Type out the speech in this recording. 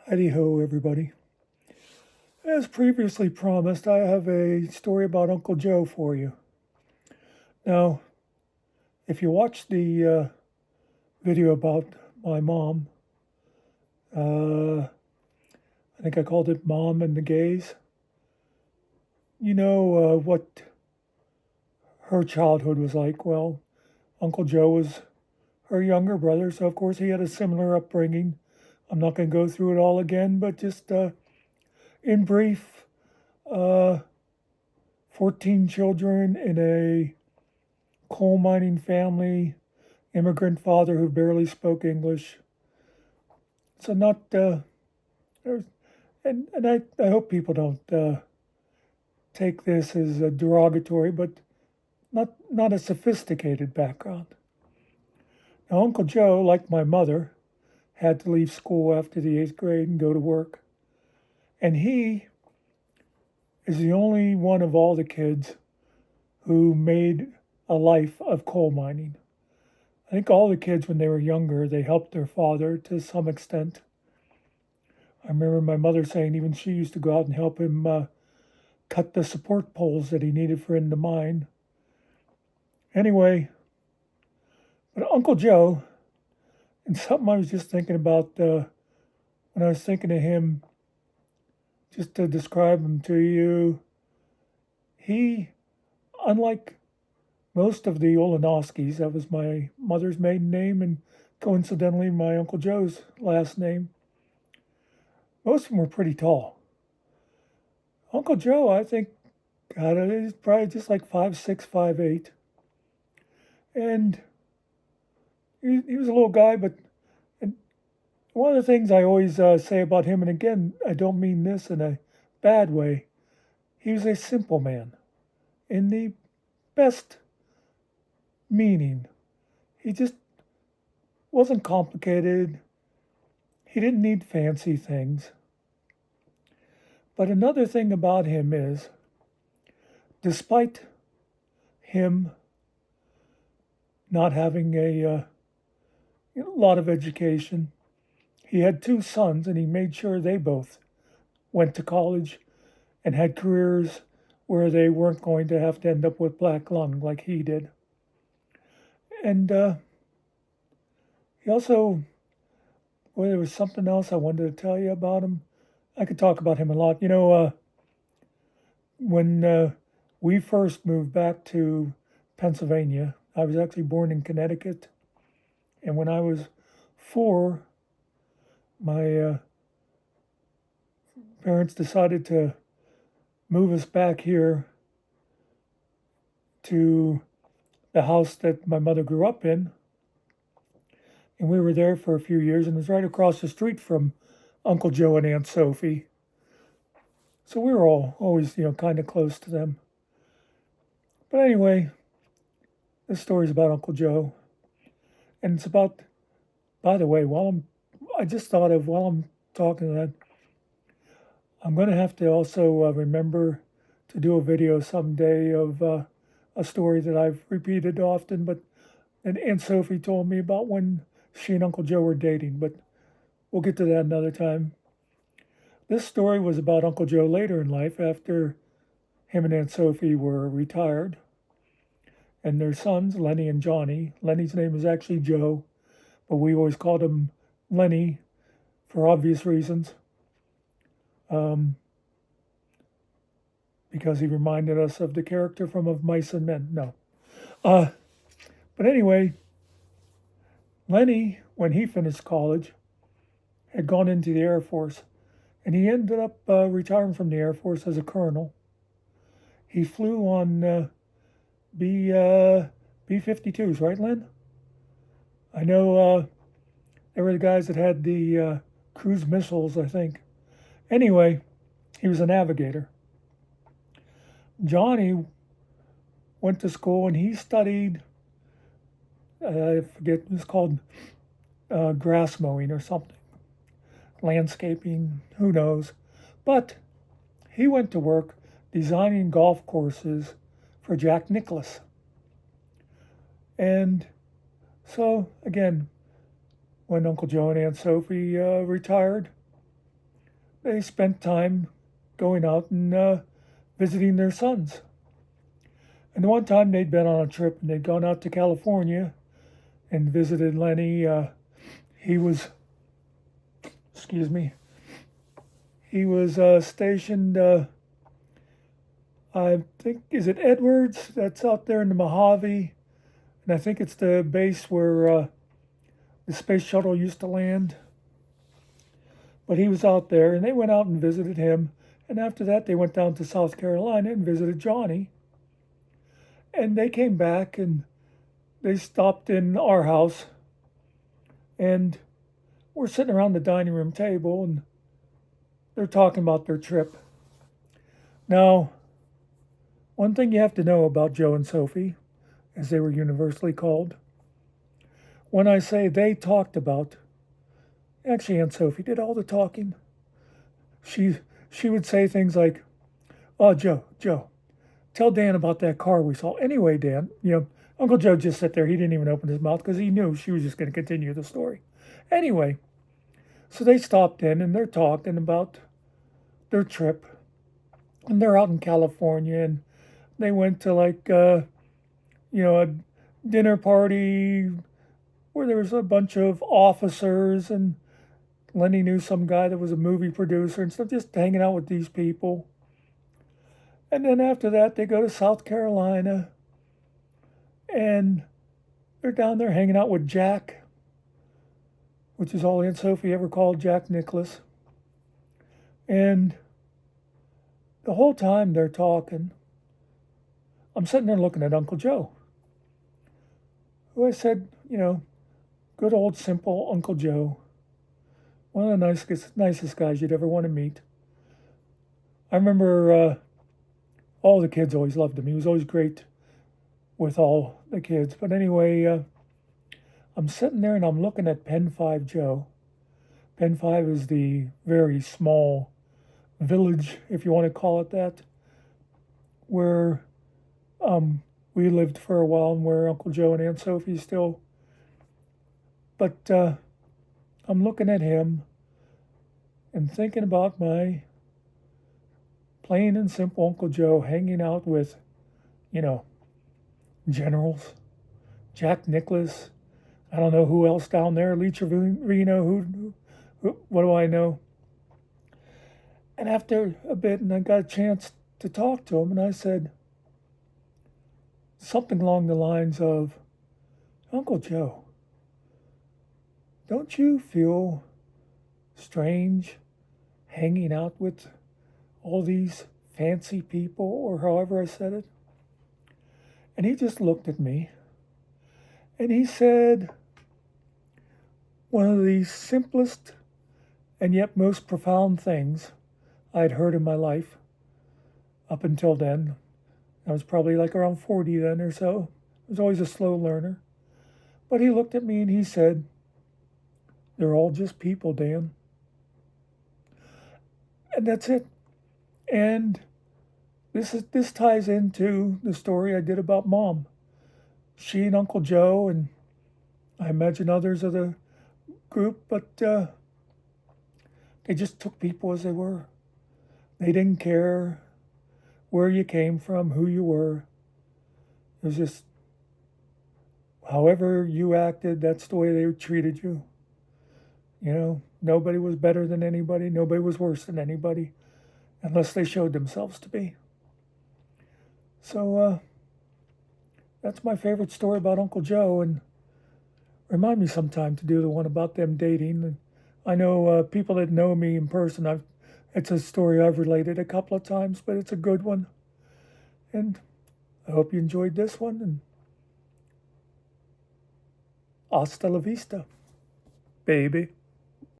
Heidi ho, everybody. As previously promised, I have a story about Uncle Joe for you. Now, if you watch the video about my mom, I think I called it Mom and the Gays, you know what her childhood was like. Well, Uncle Joe was her younger brother, so of course he had a similar upbringing. I'm not going to go through it all again, but just in brief, uh, 14 children in a coal mining family, immigrant father who barely spoke English. So not, and I hope people don't take this as a derogatory, but not a sophisticated background. Now, Uncle Joe, like my mother, had to leave school after the eighth grade and go to work, and he is the only one of all the kids who made a life of coal mining. I think all the kids, when they were younger, they helped their father to some extent. I remember my mother saying even she used to go out and help him cut the support poles that he needed for in the mine. Anyway, but Uncle Joe, and something I was just thinking about when I was thinking of him, just to describe him to you, he, unlike most of the Olenowskis, that was my mother's maiden name, and coincidentally my Uncle Joe's last name, most of them were pretty tall. Uncle Joe, I think, God, he's probably just like 5'6", 5'8". And he was a little guy, but and one of the things I always say about him, and again, I don't mean this in a bad way, he was a simple man in the best meaning. He just wasn't complicated. He didn't need fancy things. But another thing about him is, despite him not having a lot of education, he had two sons and he made sure they both went to college and had careers where they weren't going to have to end up with black lung like he did. And he also, well, there was something else I wanted to tell you about him. I could talk about him a lot. When we first moved back to Pennsylvania, I was actually born in Connecticut. And when I was 4, my parents decided to move us back here to the house that my mother grew up in. And we were there for a few years, and it was right across the street from Uncle Joe and Aunt Sophie. So we were all always, kind of close to them. But anyway, this story's about Uncle Joe. And it's about, by the way, I just thought of while I'm talking that, I'm going to have to also remember to do a video someday of a story that I've repeated often, but and Aunt Sophie told me about when she and Uncle Joe were dating, but we'll get to that another time. This story was about Uncle Joe later in life after him and Aunt Sophie were retired. And their sons, Lenny and Johnny. Lenny's name is actually Joe, but we always called him Lenny for obvious reasons. Because he reminded us of the character from Of Mice and Men. No. But anyway, Lenny, when he finished college, had gone into the Air Force, and he ended up retiring from the Air Force as a colonel. He flew on B-52s, right, Len? I know there were the guys that had the cruise missiles, I think. Anyway, he was a navigator. Johnny went to school and he studied, I forget, it was called grass mowing or something, landscaping, who knows. But he went to work designing golf courses for Jack Nicklaus. And so, again, when Uncle Joe and Aunt Sophie retired, they spent time going out and visiting their sons. And the one time they'd been on a trip and they'd gone out to California and visited Lenny. He was, excuse me, he was stationed, I think, is it Edwards? That's out there in the Mojave. And I think it's the base where the space shuttle used to land. But he was out there, and they went out and visited him. And after that, they went down to South Carolina and visited Johnny. And they came back and they stopped in our house. And we're sitting around the dining room table, and they're talking about their trip. Now, one thing you have to know about Joe and Sophie, as they were universally called, when I say they talked about, actually Aunt Sophie did all the talking. She would say things like, "Oh, Joe, tell Dan about that car we saw." Anyway, Dan, Uncle Joe just sat there. He didn't even open his mouth because he knew she was just going to continue the story. Anyway, so they stopped in and they're talking about their trip. And they're out in California and they went to a dinner party where there was a bunch of officers, and Lenny knew some guy that was a movie producer and stuff, just hanging out with these people. And then after that, they go to South Carolina and they're down there hanging out with Jack, which is all Aunt Sophie ever called Jack Nicklaus. And the whole time they're talking, I'm sitting there looking at Uncle Joe, who I said, good old simple Uncle Joe, one of the nicest guys you'd ever want to meet. I remember all the kids always loved him. He was always great with all the kids. But anyway, I'm sitting there and I'm looking at Pen 5 Joe. Pen 5 is the very small village, if you want to call it that, where we lived for a while and where Uncle Joe and Aunt Sophie still. But I'm looking at him and thinking about my plain and simple Uncle Joe hanging out with, generals, Jack Nicklaus, I don't know who else down there, Lee Trevino, who what do I know? And after a bit, and I got a chance to talk to him, and I said something along the lines of, "Uncle Joe, don't you feel strange hanging out with all these fancy people," or however I said it? And he just looked at me and he said one of the simplest and yet most profound things I'd heard in my life up until then. I was probably like around 40 then or so. I was always a slow learner. But he looked at me and he said, "They're all just people, Dan." And that's it. And this ties into the story I did about Mom. She and Uncle Joe, and I imagine others of the group, but they just took people as they were. They didn't care where you came from, who you were. It was just however you acted, that's the way they treated you. Nobody was better than anybody. Nobody was worse than anybody, unless they showed themselves to be. So that's my favorite story about Uncle Joe, and remind me sometime to do the one about them dating. I know people that know me in person, it's a story I've related a couple of times, but it's a good one. And I hope you enjoyed this one, and hasta la vista, baby.